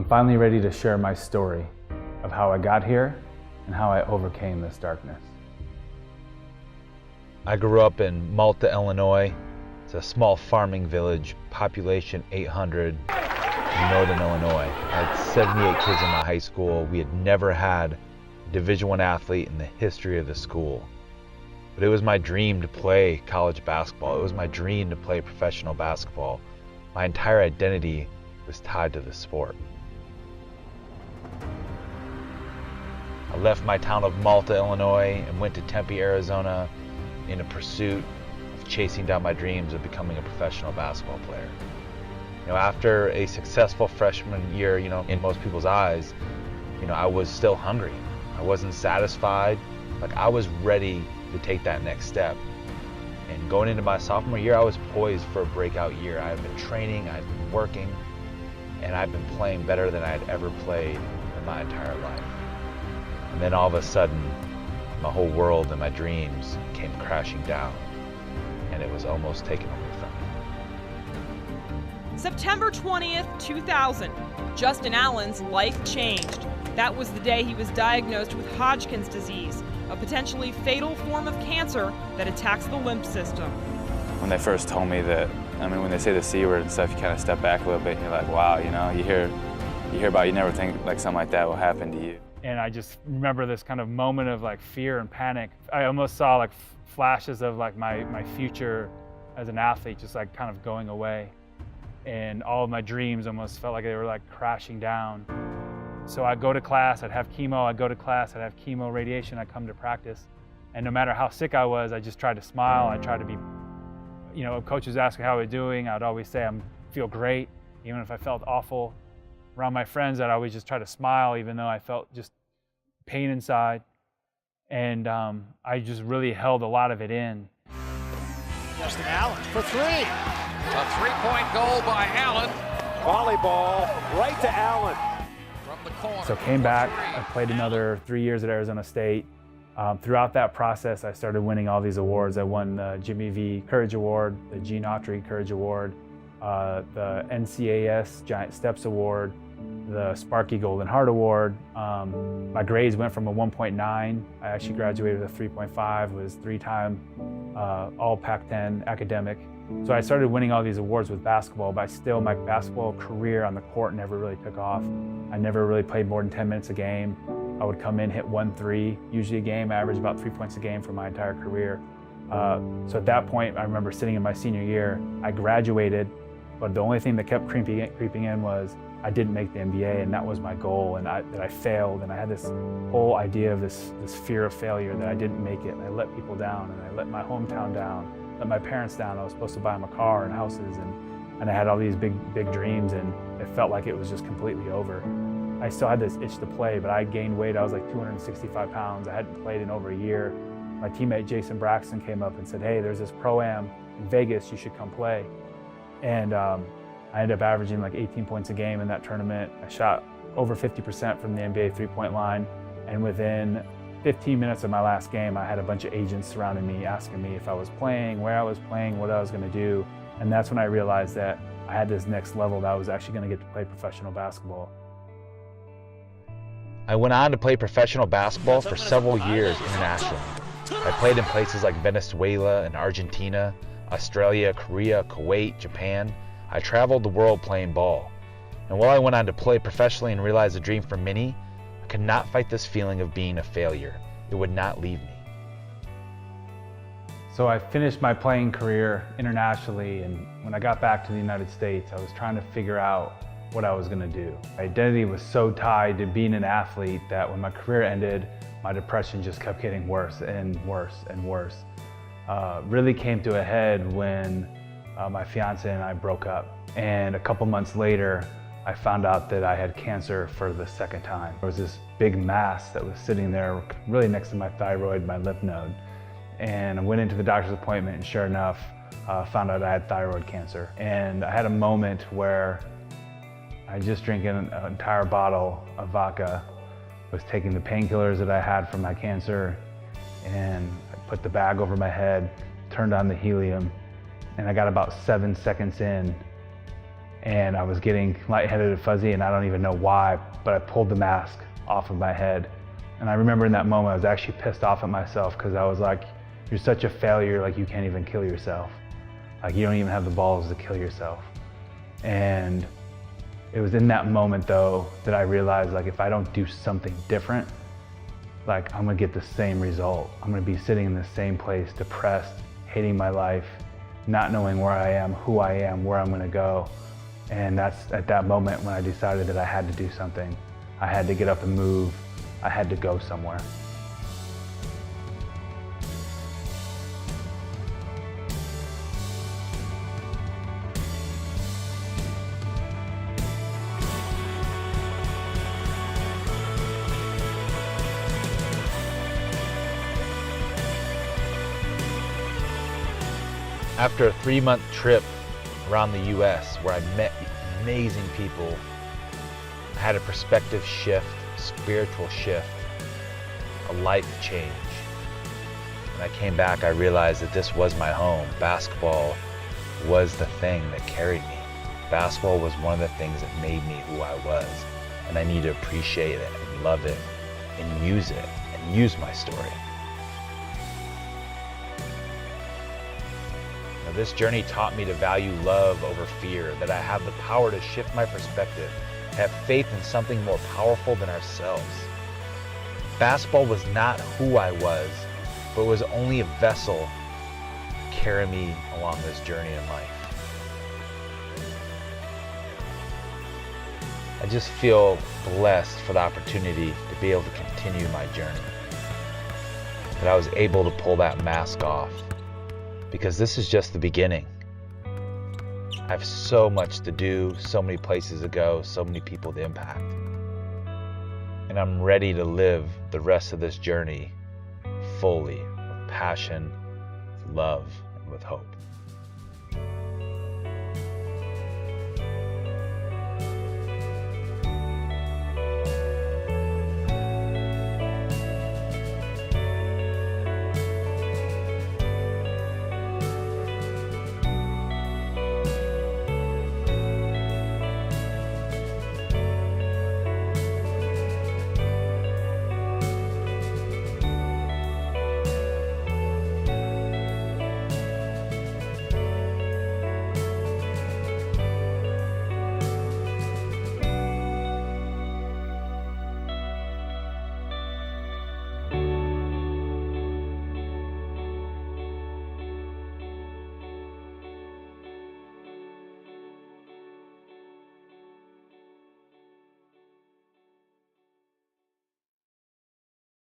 I'm finally ready to share my story of how I got here and how I overcame this darkness. I grew up in Malta, Illinois. It's a small farming village, population 800 in northern Illinois. I had 78 kids in my high school. We had never had a Division I athlete in the history of the school. But it was my dream to play college basketball. It was my dream to play professional basketball. My entire identity was tied to the sport. I left my town of Malta, Illinois, and went to Tempe, Arizona in a pursuit of chasing down my dreams of becoming a professional basketball player. After a successful freshman year, in most people's eyes, I was still hungry. I wasn't satisfied. I was ready to take that next step. And going into my sophomore year, I was poised for a breakout year. I had been training, I've been working, and I've been playing better than I had ever played in my entire life. And then all of a sudden, my whole world and my dreams came crashing down, and it was almost taken away from me. September 20th, 2000, Justin Allen's life changed. That was the day he was diagnosed with Hodgkin's disease, a potentially fatal form of cancer that attacks the lymph system. When they first told me that, when they say the C word and stuff, you kind of step back a little bit and you're like, wow, you hear about it, you never think something like that will happen to you. And I just remember this kind of moment of fear and panic. I almost saw flashes of my future as an athlete just kind of going away. And all of my dreams almost felt like they were crashing down. So I'd go to class, I'd have chemo, I'd go to class, I'd have chemo, radiation, I'd come to practice. And no matter how sick I was, I just tried to smile. I tried to be, if coaches asked me how I was doing, I'd always say I feel great, even if I felt awful. Around my friends, I'd always just try to smile, even though I felt just pain inside. And I just really held a lot of it in. Justin Allen for three. A three-point goal by Allen. Volleyball right to Allen. From the corner. So came back, I played another 3 years at Arizona State. Throughout that process, I started winning all these awards. I won the Jimmy V Courage Award, the Gene Autry Courage Award, the NCAS Giant Steps Award, the Sparky Golden Heart Award. My grades went from a 1.9. I actually graduated with a 3.5, was three-time all Pac-10 academic. So I started winning all these awards with basketball, but still my basketball career on the court never really took off. I never really played more than 10 minutes a game. I would come in, hit 1-3, usually a game. I averaged about 3 points a game for my entire career. So at that point, I remember sitting in my senior year, I graduated, but the only thing that kept creeping in was I didn't make the NBA, and that was my goal, and that I failed, and I had this whole idea of this fear of failure, that I didn't make it, and I let people down, and I let my hometown down, let my parents down. I was supposed to buy them a car and houses, and I had all these big dreams, and it felt like it was just completely over. I still had this itch to play, but I gained weight. I was 265 pounds. I hadn't played in over a year. My teammate Jason Braxton came up and said, hey, there's this Pro-Am in Vegas, you should come play. And I ended up averaging 18 points a game in that tournament. I shot over 50% from the NBA three-point line, and within 15 minutes of my last game, I had a bunch of agents surrounding me, asking me if I was playing, where I was playing, what I was going to do. And that's when I realized that I had this next level, that I was actually going to get to play professional basketball. I went on to play professional basketball for several years internationally. I played in places like Venezuela and Argentina, Australia, Korea, Kuwait, Japan. I traveled the world playing ball. And while I went on to play professionally and realize a dream for many, I could not fight this feeling of being a failure. It would not leave me. So I finished my playing career internationally, and when I got back to the United States, I was trying to figure out what I was going to do. My identity was so tied to being an athlete that when my career ended, my depression just kept getting worse and worse and worse. Really came to a head when my fiance and I broke up. And a couple months later, I found out that I had cancer for the second time. There was this big mass that was sitting there really next to my thyroid, my lymph node. And I went into the doctor's appointment, and sure enough, found out I had thyroid cancer. And I had a moment where I just drank an entire bottle of vodka, was taking the painkillers that I had from my cancer, and I put the bag over my head, turned on the helium, and I got about 7 seconds in, and I was getting lightheaded and fuzzy, and I don't even know why, but I pulled the mask off of my head. And I remember in that moment, I was actually pissed off at myself because I was like, you're such a failure, like you can't even kill yourself. Like you don't even have the balls to kill yourself. And it was in that moment though that I realized, like, if I don't do something different, like I'm gonna get the same result. I'm gonna be sitting in the same place, depressed, hating my life, not knowing where I am, who I am, where I'm gonna go. And that's at that moment when I decided that I had to do something. I had to get up and move. I had to go somewhere. After a 3-month trip around the US where I met amazing people, I had a perspective shift, spiritual shift, a life change. When I came back, I realized that this was my home. Basketball was the thing that carried me. Basketball was one of the things that made me who I was, and I need to appreciate it and love it and use my story. This journey taught me to value love over fear, that I have the power to shift my perspective, to have faith in something more powerful than ourselves. Basketball was not who I was, but was only a vessel to carry me along this journey in life. I just feel blessed for the opportunity to be able to continue my journey, that I was able to pull that mask off. Because this is just the beginning. I have so much to do, so many places to go, so many people to impact. And I'm ready to live the rest of this journey fully, with passion, with love, and with hope.